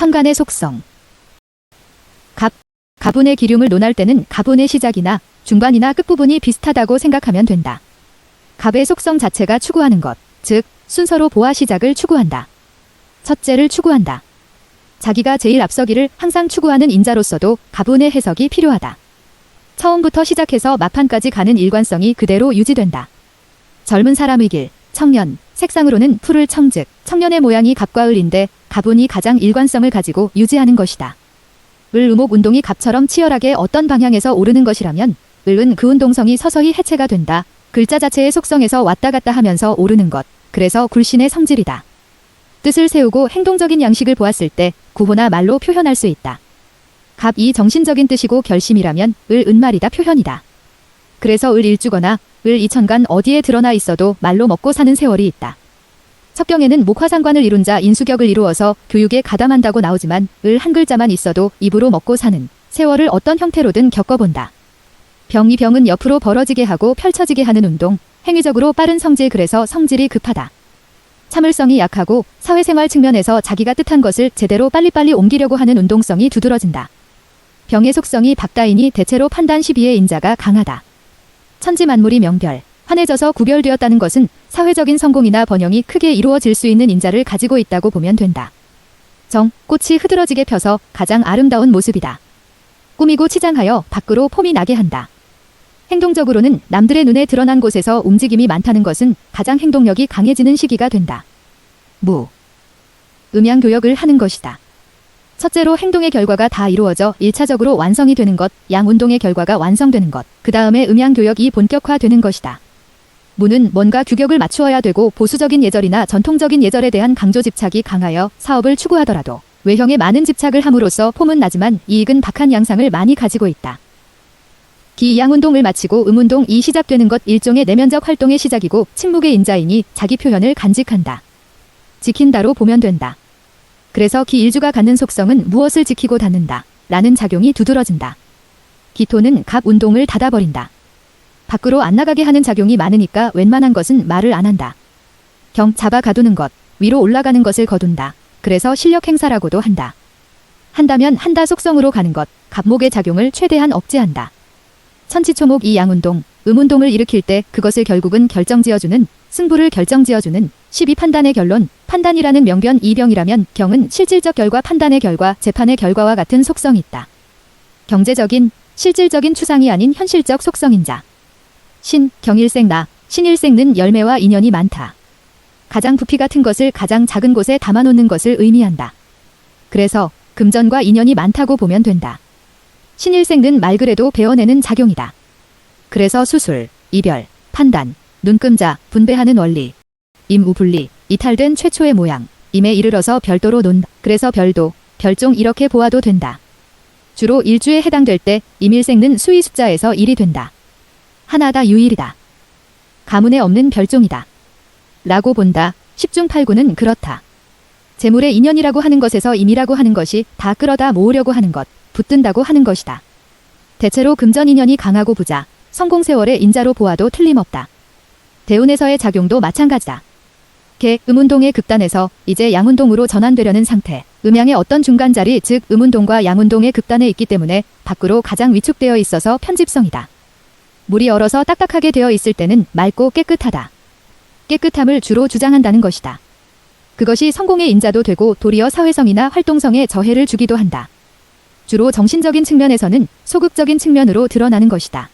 천간의 속성. 가분의 기륭을 논할 때는 가분의 시작이나 중반이나 끝부분이 비슷하다고 생각하면 된다. 갑의 속성 자체가 추구하는 것, 즉 순서로 보아 시작을 추구한다. 첫째를 추구한다. 자기가 제일 앞서기를 항상 추구하는 인자로서도 가분의 해석이 필요하다. 처음부터 시작해서 막판까지 가는 일관성이 그대로 유지된다. 젊은 사람의 길, 청년, 색상으로는 풀을 청즉, 청년의 모양이 갑과 을인데 가분이 가장 일관성을 가지고 유지하는 것이다. 을, 음목 운동이 갑처럼 치열하게 어떤 방향에서 오르는 것이라면 을은 그 운동성이 서서히 해체가 된다. 글자 자체의 속성에서 왔다 갔다 하면서 오르는 것, 그래서 굴신의 성질이다. 뜻을 세우고 행동적인 양식을 보았을 때 구호나 말로 표현할 수 있다. 갑이 정신적인 뜻이고 결심이라면 을, 은말이다 표현이다. 그래서 을 일주거나 을 이천간 어디에 드러나 있어도 말로 먹고 사는 세월이 있다. 척경에는 목화상관을 이룬 자 인수격을 이루어서 교육에 가담한다고 나오지만 을 한 글자만 있어도 입으로 먹고 사는 세월을 어떤 형태로든 겪어본다. 병이 병은 옆으로 벌어지게 하고 펼쳐지게 하는 운동, 행위적으로 빠른 성질, 그래서 성질이 급하다. 참을성이 약하고 사회생활 측면에서 자기가 뜻한 것을 제대로 빨리빨리 옮기려고 하는 운동성이 두드러진다. 병의 속성이 박다이니 대체로 판단 시비의 인자가 강하다. 천지만물이 명별, 환해져서 구별되었다는 것은 사회적인 성공이나 번영이 크게 이루어질 수 있는 인자를 가지고 있다고 보면 된다. 정, 꽃이 흐드러지게 펴서 가장 아름다운 모습이다. 꾸미고 치장하여 밖으로 폼이 나게 한다. 행동적으로는 남들의 눈에 드러난 곳에서 움직임이 많다는 것은 가장 행동력이 강해지는 시기가 된다. 무, 음양교역을 하는 것이다. 첫째로 행동의 결과가 다 이루어져 1차적으로 완성이 되는 것, 양운동의 결과가 완성되는 것, 그 다음에 음양교역이 본격화되는 것이다. 무는 뭔가 규격을 맞추어야 되고 보수적인 예절이나 전통적인 예절에 대한 강조 집착이 강하여 사업을 추구하더라도 외형에 많은 집착을 함으로써 폼은 나지만 이익은 박한 양상을 많이 가지고 있다. 기 양운동을 마치고 음운동이 시작되는 것, 일종의 내면적 활동의 시작이고 침묵의 인자이니 자기 표현을 간직한다. 지킨다로 보면 된다. 그래서 기 일주가 갖는 속성은 무엇을 지키고 닫는다 라는 작용이 두드러진다. 기토는 갑 운동을 닫아버린다. 밖으로 안 나가게 하는 작용이 많으니까 웬만한 것은 말을 안 한다. 경, 잡아 가두는 것, 위로 올라가는 것을 거둔다. 그래서 실력 행사라고도 한다. 한다면 한다 속성으로 가는 것, 갑목의 작용을 최대한 억제한다. 천치초목 이 양운동, 음운동을 일으킬 때 그것을 결국은 결정지어주는, 승부를 결정지어주는 12판단의 결론, 판단이라는 명변 이병이라면 경은 실질적 결과, 판단의 결과, 재판의 결과와 같은 속성이 있다. 경제적인, 실질적인 추상이 아닌 현실적 속성인 자. 신, 경일생 나, 신일생는 열매와 인연이 많다. 가장 부피 같은 것을 가장 작은 곳에 담아놓는 것을 의미한다. 그래서 금전과 인연이 많다고 보면 된다. 신일생는 말 그대로 베어내는 작용이다. 그래서 수술, 이별, 판단, 눈금자, 분배하는 원리, 임우분리, 이탈된 최초의 모양, 임에 이르러서 별도로 논다. 그래서 별도, 별종 이렇게 보아도 된다. 주로 일주에 해당될 때 임일생는 수의 숫자에서 1이 된다. 하나다 유일이다. 가문에 없는 별종이다. 라고 본다. 10중 8구는 그렇다. 재물의 인연이라고 하는 것에서 임이라고 하는 것이 다 끌어다 모으려고 하는 것, 붙든다고 하는 것이다. 대체로 금전 인연이 강하고 부자, 성공세월의 인자로 보아도 틀림없다. 대운에서의 작용도 마찬가지다. 개, 음운동의 극단에서 이제 양운동으로 전환되려는 상태, 음양의 어떤 중간 자리, 즉 음운동과 양운동의 극단에 있기 때문에 밖으로 가장 위축되어 있어서 편집성이다. 물이 얼어서 딱딱하게 되어 있을 때는 맑고 깨끗하다. 깨끗함을 주로 주장한다는 것이다. 그것이 성공의 인자도 되고 도리어 사회성이나 활동성에 저해를 주기도 한다. 주로 정신적인 측면에서는 소극적인 측면으로 드러나는 것이다.